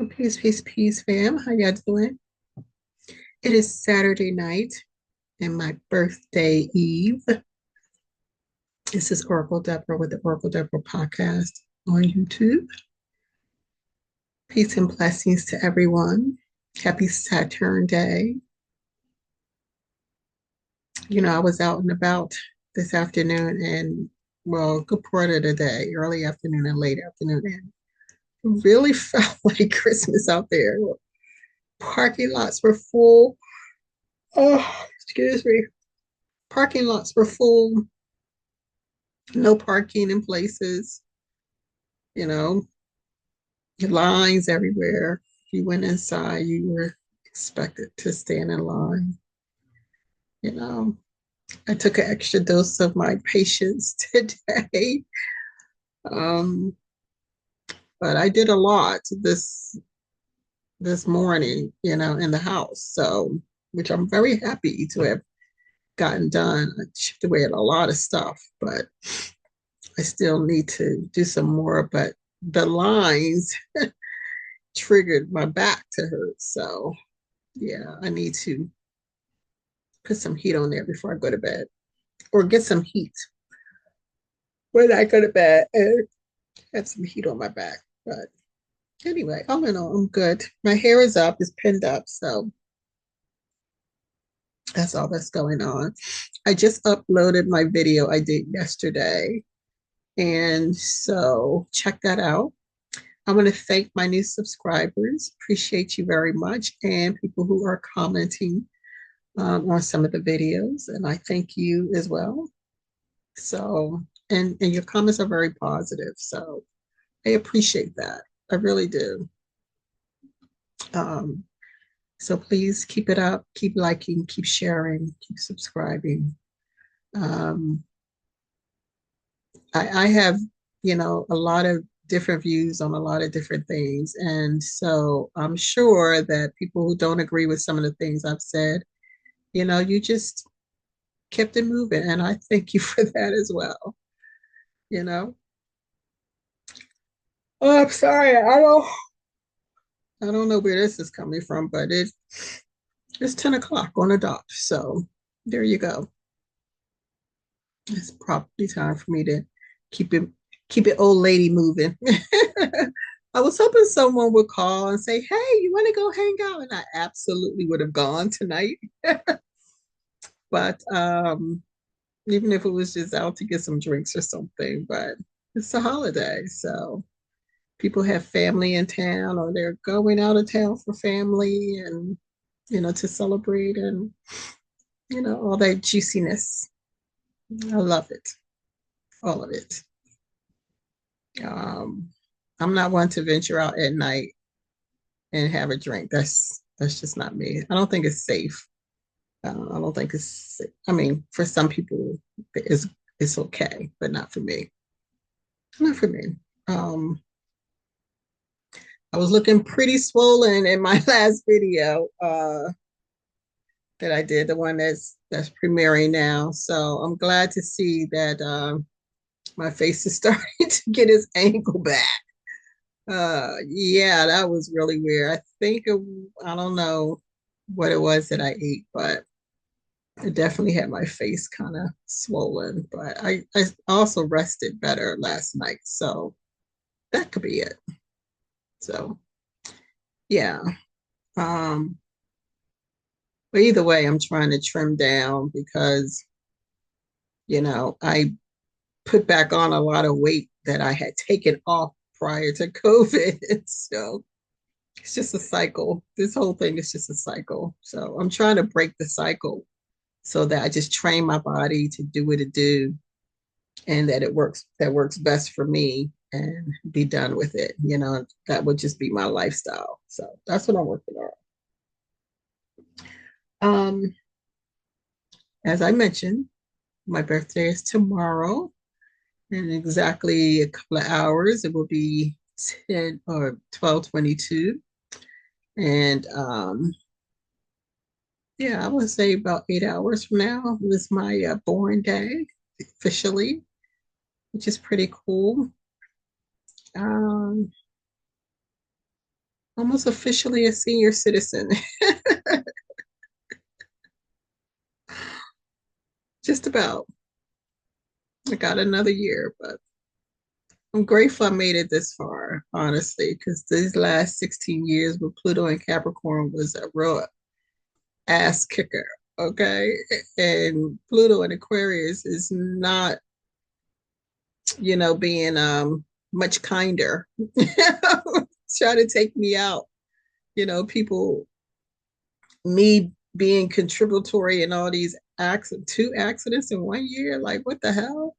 Oh, peace, peace, peace, fam. How y'all doing? It is Saturday night and my birthday eve. This is Oracle Deborah with the Oracle Deborah podcast on YouTube. Peace and blessings to everyone. Happy Saturn Day. I was out and about this afternoon and, well, a good part of the day, early afternoon and late afternoon, and it really felt like Christmas out there. Parking lots were full. Oh, excuse me. Parking lots were full. No parking in places, you know, lines everywhere. If you went inside, you were expected to stand in line. You know, I took an extra dose of my patience today. Um, but I did a lot this morning, in the house. So, which I'm very happy to have gotten done. I chipped away at a lot of stuff, but I still need to do some more. But the lines triggered my back to hurt. So yeah, I need to put some heat on there before I go to bed or get some heat when I go to bed and have some heat on my back. But anyway, all in all, I'm good. My hair is up, it's pinned up. So that's all that's going on. I just uploaded my video I did yesterday. And so check that out. I want to thank my new subscribers. Appreciate you very much. And people who are commenting on some of the videos. And I thank you as well. So, and your comments are very positive. So I appreciate that. I really do. Um, so please keep it up, keep liking, keep sharing, keep subscribing. Um, I have, a lot of different views on a lot of different things. And so I'm sure that people who don't agree with some of the things I've said, you just kept it moving. And I thank you for that as well. You know, oh, I'm sorry. I don't know where this is coming from, but it's 10 o'clock on the dot. So there you go. It's probably time for me to keep it keep it old lady moving. I was hoping someone would call and say, "Hey, you want to go hang out?" And I absolutely would have gone tonight. But even if it was just out to get some drinks or something, but it's a holiday, so people have family in town or they're going out of town for family and to celebrate and all that juiciness. I love it, all of it. um I'm not one to venture out at night and have a drink. That's just not me. I don't think it's safe. I don't think it's safe. I mean, for some people it's okay, but not for me. Not for me. um I was looking pretty swollen in my last video that I did, the one that's premiering now. So I'm glad to see that my face is starting to get its angle back. Yeah, that was really weird. I don't know what it was that I ate, but it definitely had my face kind of swollen. But I also rested better last night, so that could be it. So yeah. Um, but either way, I'm trying to trim down because I put back on a lot of weight that I had taken off prior to COVID. So it's just a cycle. This whole thing is just a cycle. So I'm trying to break the cycle so that I just train my body to do what it do and that works best for me and be done with it. That would just be my lifestyle. So that's what I'm working on. As I mentioned, my birthday is tomorrow. In exactly a couple of hours, it will be 10 or 12:22. And yeah, I would say about 8 hours from now is my born day officially, which is pretty cool. Um, almost officially a senior citizen. Just about. I got another year, but I'm grateful I made it this far, honestly, because these last 16 years with Pluto and Capricorn was a real ass kicker. Okay. And Pluto and Aquarius is not, being much kinder. Try to take me out. People, me being contributory in all these two accidents in 1 year, like what the hell?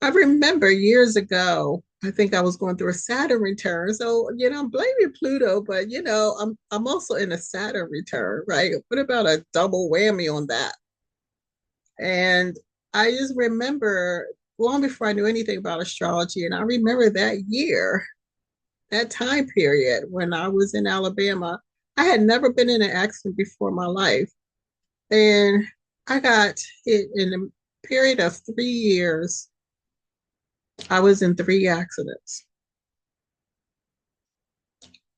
I remember years ago, I think I was going through a Saturn return. So, I'm blaming Pluto, but I'm also in a Saturn return, right? What about a double whammy on that? And I just remember long before I knew anything about astrology, and I remember that year, that time period when I was in Alabama. I had never been in an accident before in my life. And I got hit in a period of 3 years. I was in three accidents.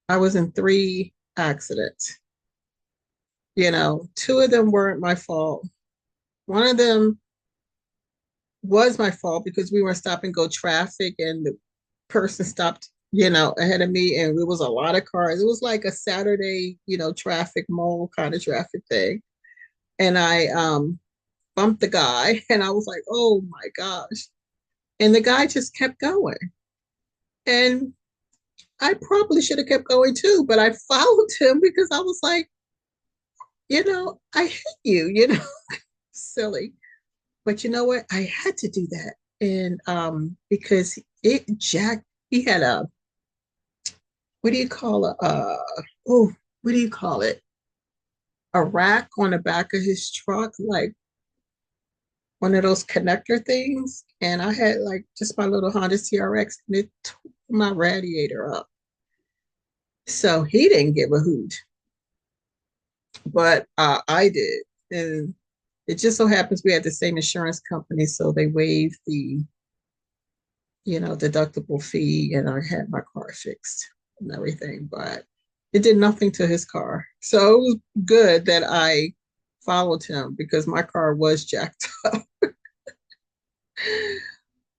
I was in three accidents. Two of them weren't my fault. One of them was my fault because we were stop and go traffic and the person stopped, ahead of me, and it was a lot of cars. It was like a Saturday, traffic mall kind of traffic thing. And I bumped the guy and I was like, oh my gosh. And the guy just kept going. And I probably should have kept going too, but I followed him because I was like, I hate you, silly. But you know what? I had to do that. And because he had a, what do you call it? Oh, what do you call it? A rack on the back of his truck, like one of those connector things. And I had like just my little Honda CRX and it tore my radiator up. So he didn't give a hoot, but I did. And it just so happens we had the same insurance company, so they waived the, deductible fee, and I had my car fixed and everything. But it did nothing to his car, so it was good that I followed him because my car was jacked up.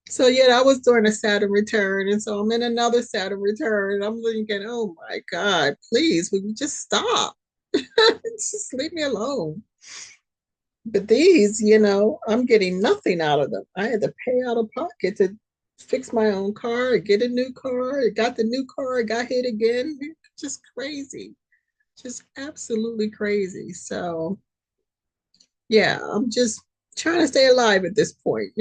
So yeah, I was doing a Saturn return, and so I'm in another Saturn return. And I'm thinking, oh my God, please, will you just stop? Just leave me alone. But these, I'm getting nothing out of them. I had to pay out of pocket to fix my own car, get a new car. I got the new car, I got hit again. Just crazy. Just absolutely crazy. So yeah, I'm just trying to stay alive at this point,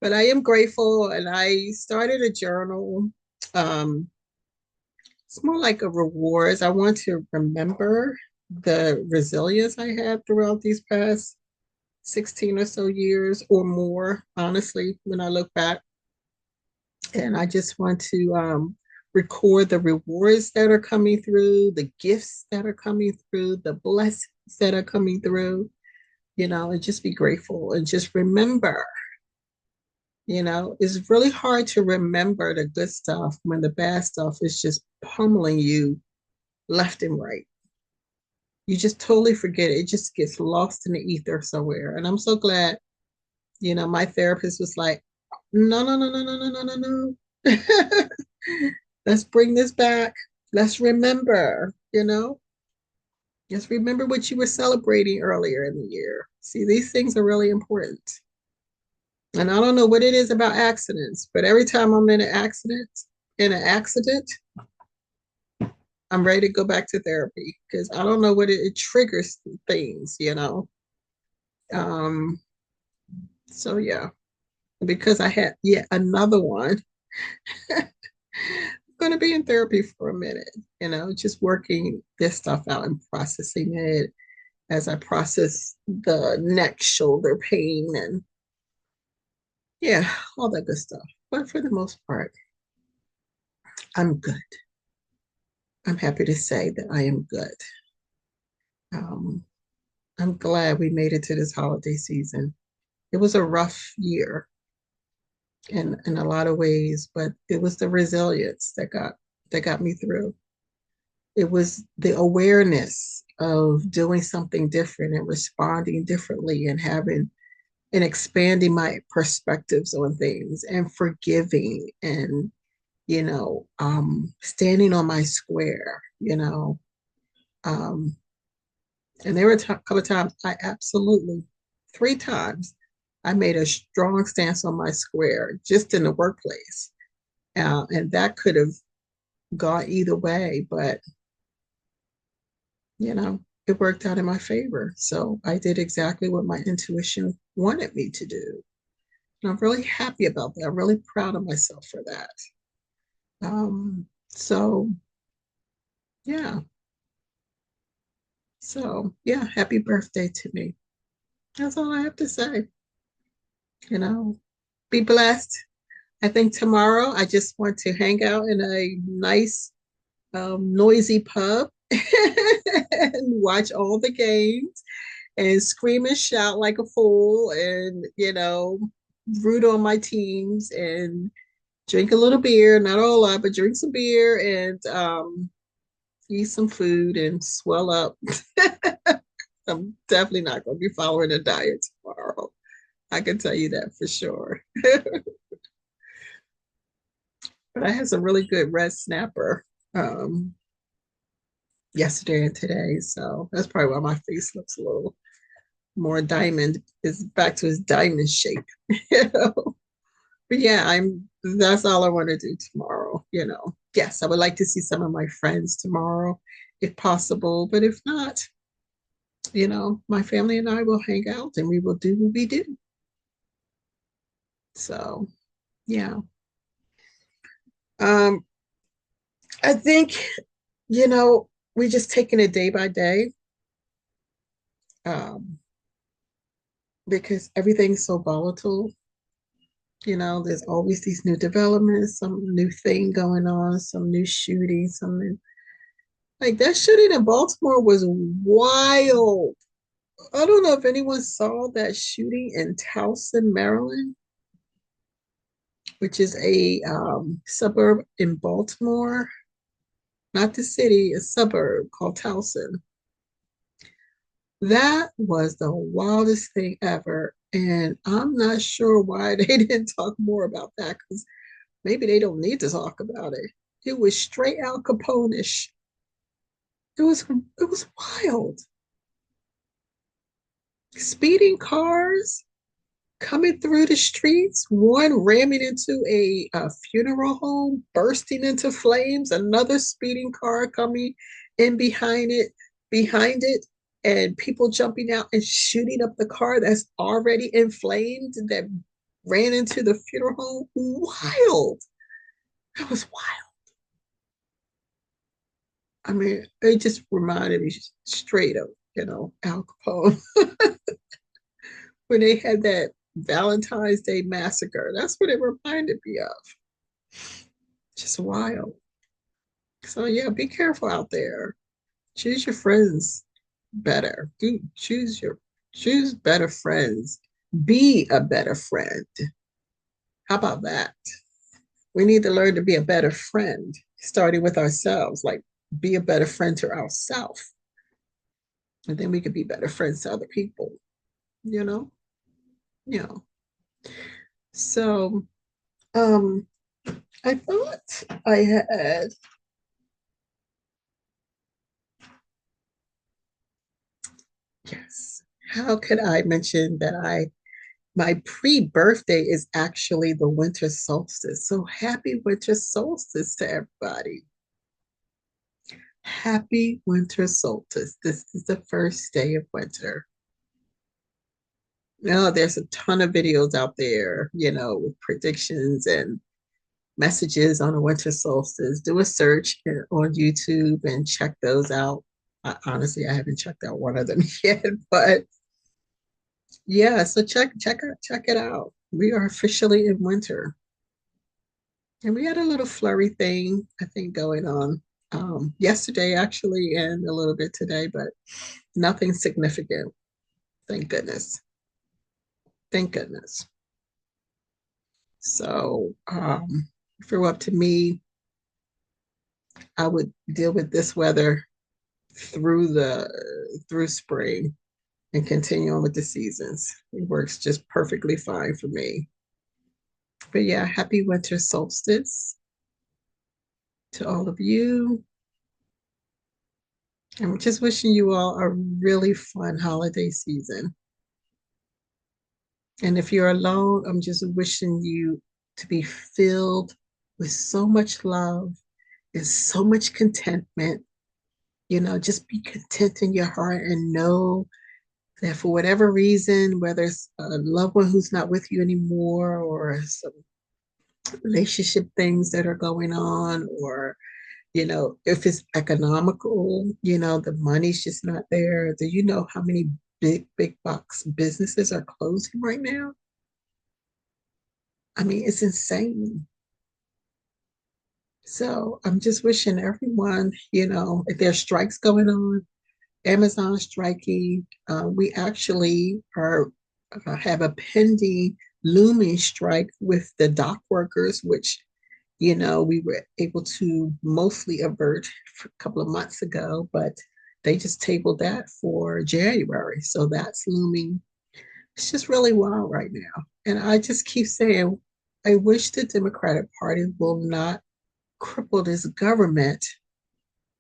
But I am grateful, and I started a journal. Um, it's more like a rewards. I want to remember the resilience I had throughout these past 16 or so years or more, honestly, when I look back. And I just want to record the rewards that are coming through, the gifts that are coming through, the blessings that are coming through, and just be grateful and just remember. It's really hard to remember the good stuff when the bad stuff is just pummeling you left and right. You just totally forget it. It just gets lost in the ether somewhere. And I'm so glad, my therapist was like, no, no, no, no, no, no, no, no, no. Let's bring this back. Let's remember, Just remember what you were celebrating earlier in the year. See, these things are really important. And I don't know what it is about accidents, but every time I'm in an accident, I'm ready to go back to therapy because I don't know what it triggers things. Um, so yeah, because I had yet another one, I'm going to be in therapy for a minute, just working this stuff out and processing it as I process the neck, shoulder pain, and yeah, all that good stuff. But for the most part, I'm good. I'm happy to say that I am good. Um, I'm glad we made it to this holiday season. It was a rough year in a lot of ways, but it was the resilience that got that got me through. It was the awareness of doing something different and responding differently and having and expanding my perspectives on things and forgiving and, standing on my square, Um, and there were a couple of times three times, I made a strong stance on my square just in the workplace. And that could have gone either way, but it worked out in my favor. So I did exactly what my intuition wanted me to do. And I'm really happy about that. I'm really proud of myself for that. So yeah. So yeah, happy birthday to me. That's all I have to say. You know, be blessed. I think tomorrow I just want to hang out in a nice, noisy pub and watch all the games and scream and shout like a fool and, root on my teams and drink a little beer, not a whole lot, but drink some beer and eat some food and swell up. I'm definitely not going to be following a diet tomorrow. I can tell you that for sure. But I had some really good red snapper um, yesterday and today. So that's probably why my face looks a little more diamond, is back to its diamond shape. you know? But yeah, that's all I want to do tomorrow. Yes, I would like to see some of my friends tomorrow if possible. But if not, my family and I will hang out and we will do what we do. So yeah. Um, I think, we're just taking it day by day, because everything's so volatile. There's always these new developments, some new thing going on, some new shooting, something like that shooting in Baltimore was wild. I don't know if anyone saw that shooting in Towson, Maryland, which is a suburb in Baltimore, not the city, a suburb called Towson. That was the wildest thing ever. And I'm not sure why they didn't talk more about that because maybe they don't need to talk about it. It was straight Al Capone-ish. It was wild. Speeding cars coming through the streets, one ramming into a funeral home, bursting into flames, another speeding car coming in behind it, and people jumping out and shooting up the car that's already inflamed that ran into the funeral home. Wild. That was wild. I mean, it just reminded me straight of, Al Capone when they had that Valentine's Day massacre. That's what it reminded me of. Just wild. So yeah, be careful out there. Choose your friends better. Choose better friends. Be a better friend. How about that? We need to learn to be a better friend, starting with ourselves. Like be a better friend to ourselves. And then we could be better friends to other people, you know? Yeah. So I thought I had, yes. How could I mention that my pre-birthday is actually the winter solstice. So happy winter solstice to everybody. Happy winter solstice. This is the first day of winter. Now, there's a ton of videos out there, with predictions and messages on the winter solstice. Do a search on YouTube and check those out. Honestly, I haven't checked out one of them yet, but yeah, so check it out. We are officially in winter. And we had a little flurry thing, I think, going on yesterday, actually, and a little bit today, but nothing significant. Thank goodness. Thank goodness. So, if it were up to me, I would deal with this weather through spring and continue on with the seasons. It works just perfectly fine for me. But yeah, happy winter solstice to all of you. I'm just wishing you all a really fun holiday season. And if you're alone, I'm just wishing you to be filled with so much love and so much contentment. Just be content in your heart and know that for whatever reason, whether it's a loved one who's not with you anymore or some relationship things that are going on, or if it's economical, the money's just not there. Do you know how many big box businesses are closing right now? I mean, it's insane. So I'm just wishing everyone, if there's strikes going on, Amazon striking, we actually are have a pending looming strike with the dock workers, which we were able to mostly avert a couple of months ago, but they just tabled that for January. So that's looming. It's just really wild right now. And I just keep saying, I wish the Democratic Party will not cripple this government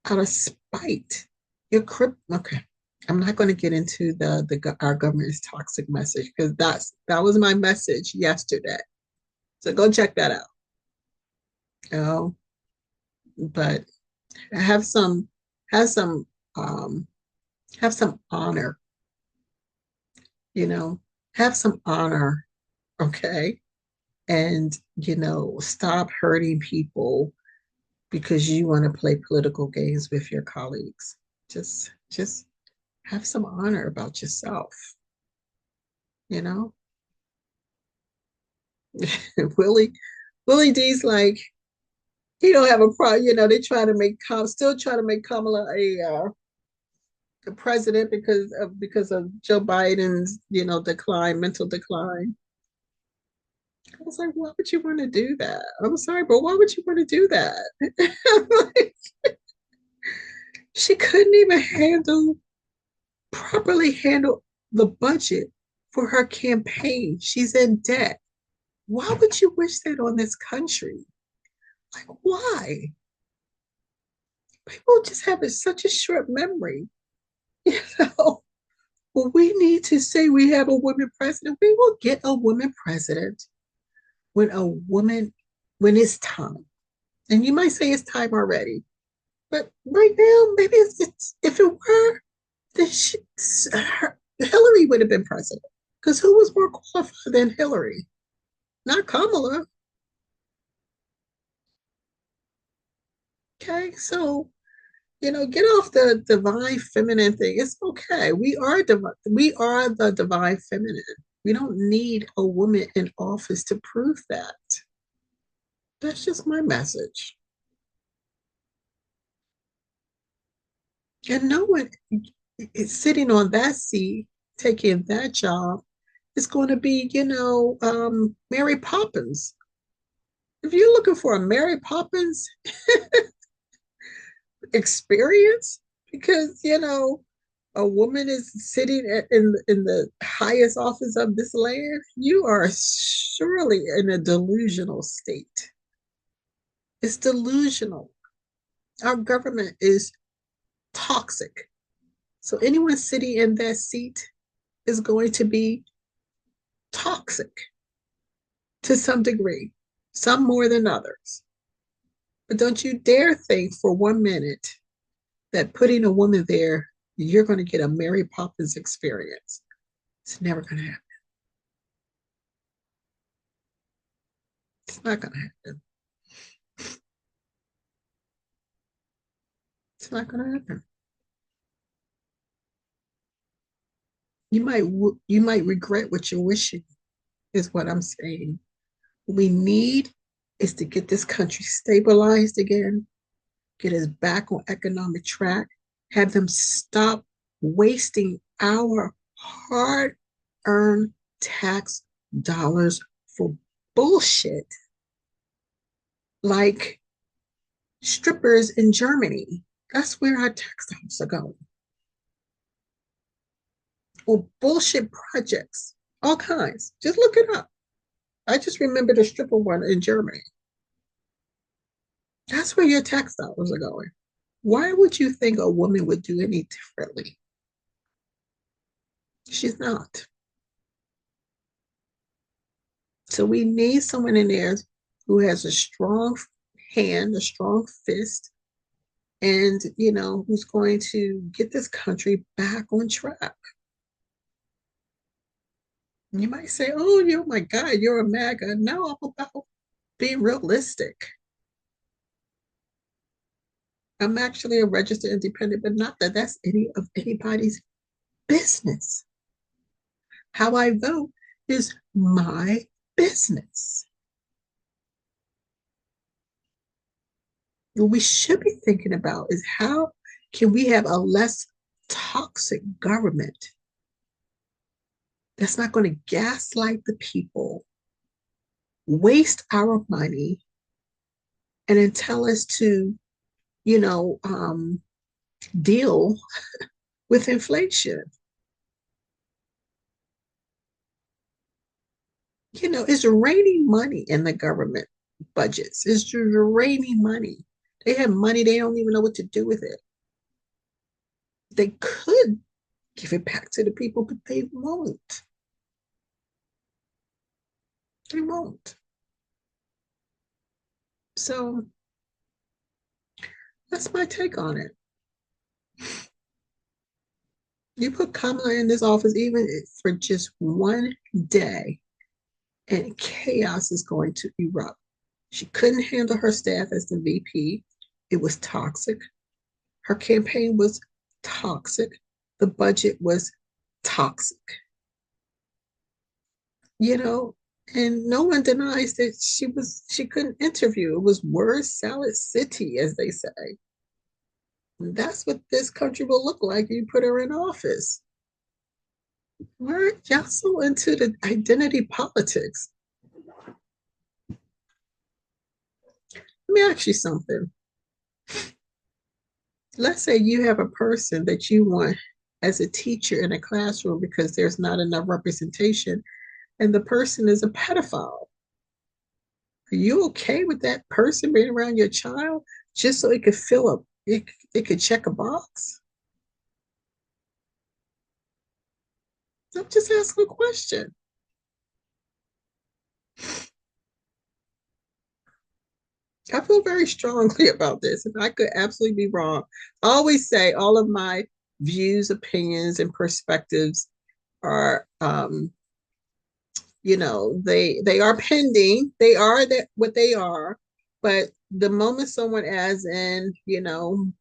out of spite. Okay. I'm not going to get into the our government's toxic message because that was my message yesterday. So go check that out. Oh, but have some have some um have some honor, you know, have some honor, okay? And stop hurting people because you want to play political games with your colleagues. Just have some honor about yourself, you know? Willie Willie D's like he don't have a problem, they try to make still try to make Kamala a president because of Joe Biden's, mental decline. I was like, why would you want to do that? I'm sorry, but why would you want to do that? Like, she couldn't even properly handle the budget for her campaign. She's in debt. Why would you wish that on this country? Like, why? People just have such a short memory. You know, well, we need to say we have a woman president. We will get a woman president when when it's time. And you might say it's time already, but right now, maybe if it were, then Hillary would have been president. Because who was more qualified than Hillary? Not Kamala. Okay, so get off the divine feminine thing. It's okay. We are the divine feminine. We don't need a woman in office to prove that. That's just my message. And no one is sitting on that seat, taking that job, is going to be, Mary Poppins. If you're looking for a Mary Poppins experience, because, a woman is sitting in the highest office of this land, you are surely in a delusional state. It's delusional. Our government is toxic. So anyone sitting in that seat is going to be toxic to some degree, some more than others. But don't you dare think for 1 minute that putting a woman there, you're going to get a Mary Poppins experience. It's never going to happen. It's not going to happen. It's not going to happen. You might regret what you're wishing, is what I'm saying. What we need is to get this country stabilized again, get us back on economic track, have them stop wasting our hard-earned tax dollars for bullshit like strippers in Germany. That's where our textiles are going. Or bullshit projects, all kinds. Just look it up. I just remember the stripper one in Germany. That's where your textiles are going. Why would you think a woman would do any differently? She's not. So we need someone in there who has a strong hand, a strong fist, and who's going to get this country back on track. You might say, "Oh, my God, you're a MAGA." No, I'm about being realistic. I'm actually a registered independent, but not that that's any of anybody's business. How I vote is my business. What we should be thinking about is how can we have a less toxic government that's not going to gaslight the people, waste our money, and then tell us to, you know, um, deal with inflation. It's raining money in the government budgets. It's just raining money. They have money, they don't even know what to do with it. They could give it back to the people, but they won't. They won't. So that's my take on it. You put Kamala in this office, even for just one day, and chaos is going to erupt. She couldn't handle her staff as the VP. It was toxic. Her campaign was toxic. The budget was toxic. You know, and no one denies that she couldn't interview. It was word salad city, as they say. And that's what this country will look like if you put her in office. We're y'all so into the identity politics. Let me ask you something. Let's say you have a person that you want as a teacher in a classroom because there's not enough representation, and the person is a pedophile. Are you okay with that person being around your child just so it could fill up, it could check a box? I'm just asking a question. I feel very strongly about this, and I could absolutely be wrong. I always say all of my views, opinions, and perspectives are, they are pending. They are that what they are, but the moment someone adds in, 1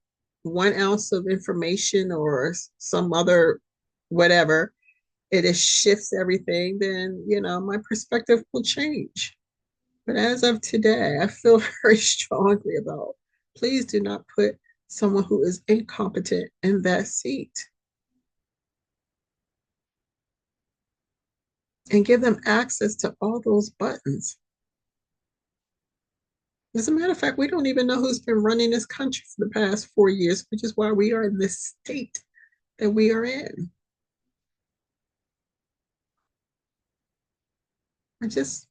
ounce of information or some other whatever, it just shifts everything. Then my perspective will change. But as of today, I feel very strongly about please do not put someone who is incompetent in that seat and give them access to all those buttons. As a matter of fact, we don't even know who's been running this country for the past 4 years, which is why we are in this state that we are in. I just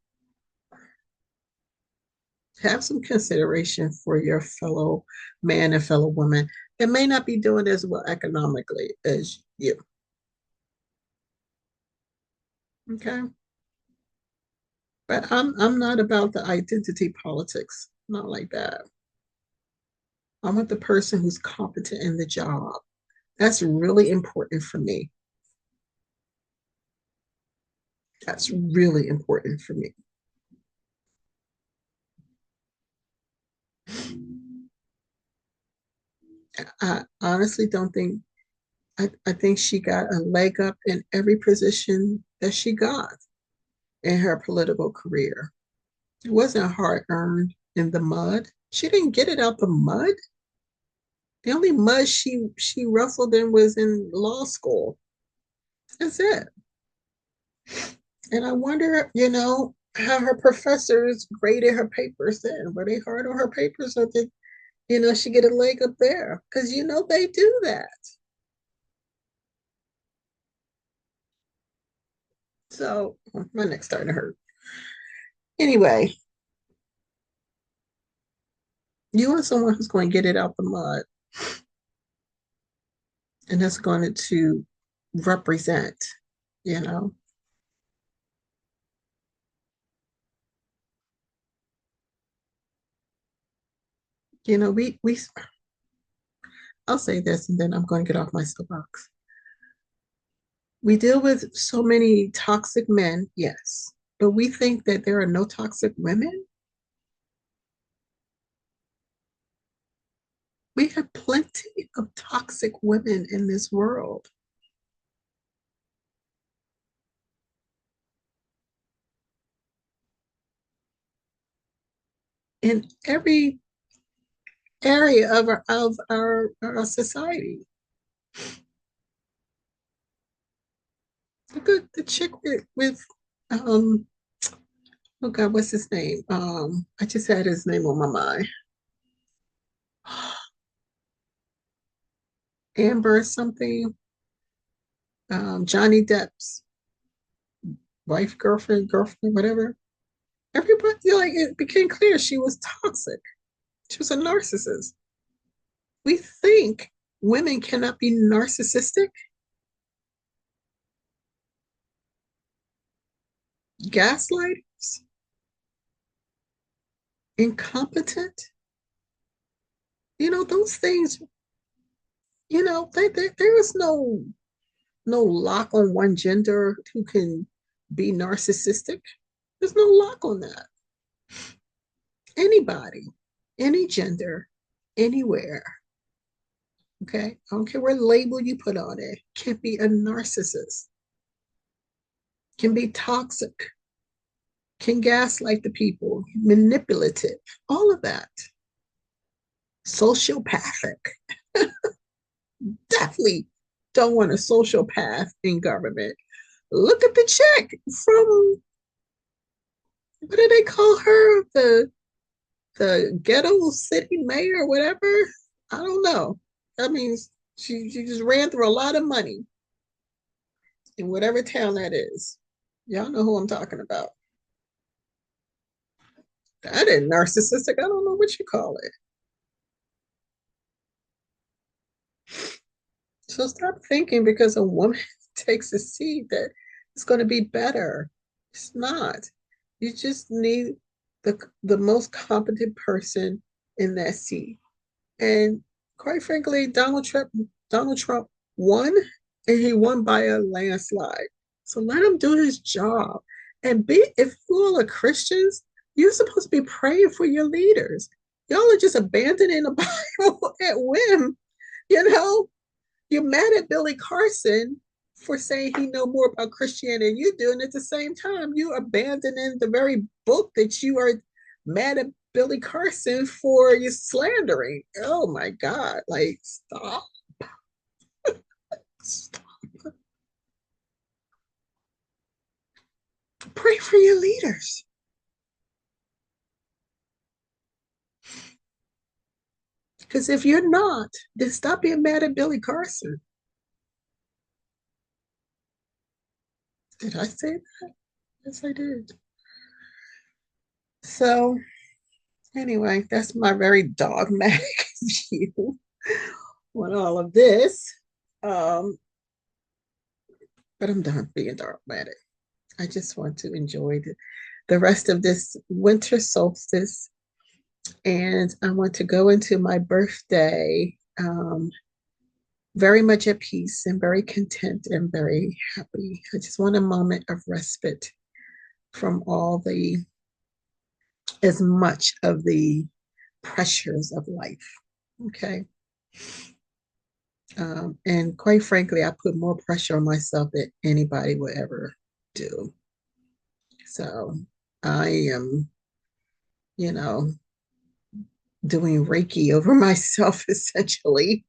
have some consideration for your fellow man and fellow woman that may not be doing as well economically as you. Okay. But I'm not about the identity politics, not like that. I want the person who's competent in the job. That's really important for me. That's really important for me. I honestly don't think I think she got a leg up in every position that she got in her political career. It wasn't hard earned in the mud. She didn't get it out the mud. The only mud she wrestled in was in law school. That's it. And I wonder, how her professors graded her papers then. Were they hard on her papers or did She get a leg up there because they do that. So my neck's starting to hurt. Anyway, you want someone who's going to get it out the mud and that's going to represent, you know. We I'll say this and then I'm going to get off my soapbox. We deal with so many toxic men, yes, but we think that there are no toxic women. We have plenty of toxic women in this world. In every area of our society. Look at the chick with oh God, what's his name? I just had his name on my mind. Amber something. Johnny Depp's wife, girlfriend, whatever. Everybody, like, it became clear she was toxic. She was a narcissist. We think women cannot be narcissistic, gaslighters, incompetent. Those things. There is no lock on one gender who can be narcissistic. There's no lock on that. Anybody, any gender, anywhere. Okay. I don't care what label you put on it, can be a narcissist, can be toxic, can gaslight the people, manipulative, all of that. Sociopathic. Definitely don't want a sociopath in government. Look at the check from, what do they call her? The ghetto city mayor or whatever. I don't know. That means she just ran through a lot of money in whatever town that is. Y'all know who I'm talking about. That ain't narcissistic. I don't know what you call it. So stop thinking because a woman takes a seat that it's going to be better. It's not. You just need the most competent person in that seat. And quite frankly, Donald Trump won, and he won by a landslide. So let him do his job. And if you all are Christians, you're supposed to be praying for your leaders. Y'all are just abandoning the Bible at whim. You know, you're mad at Billy Carson for saying he know more about Christianity than you do, and at the same time, you abandoning the very book that you are mad at Billy Carson for you slandering. Oh my God! Like, stop. Stop. Pray for your leaders. Because if you're not, then stop being mad at Billy Carson. Did I say that? Yes, I did. So anyway, that's my very dogmatic view on all of this. Um, but I'm done being dogmatic. I just want to enjoy the rest of this winter solstice. And I want to go into my birthday very much at peace and very content and very happy. I just want a moment of respite from as much of the pressures of life. Okay. And quite frankly, I put more pressure on myself than anybody would ever do. So I am, you know, doing Reiki over myself essentially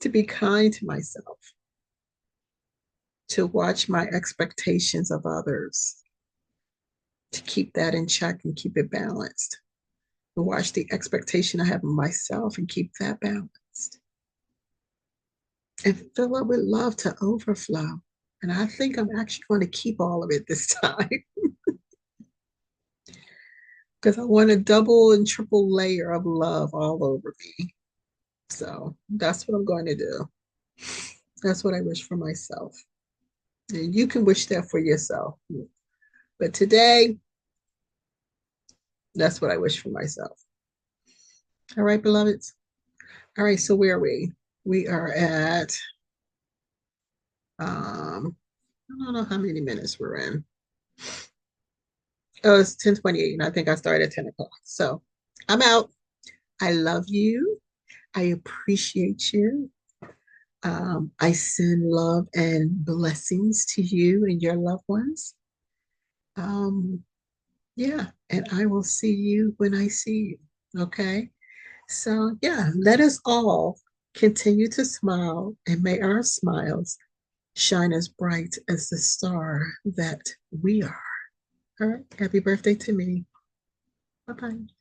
to be kind to myself, to watch my expectations of others, to keep that in check and keep it balanced. watch the expectation I have of myself and keep that balanced. And fill it with love to overflow. And I think I'm actually going to keep all of it this time because I want a double and triple layer of love all over me. So that's what I'm going to do. That's what I wish for myself. And you can wish that for yourself. But today, that's what I wish for myself. All right, beloveds. All right, so where are we? We are at, I don't know how many minutes we're in. Oh, it's 10:28, and I think I started at 10 o'clock. So I'm out. I love you. I appreciate you. I send love and blessings to you and your loved ones. Um, yeah, and I will see you when I see you. Okay. So, yeah, let us all continue to smile and may our smiles shine as bright as the star that we are. All right. Happy birthday to me. Bye bye.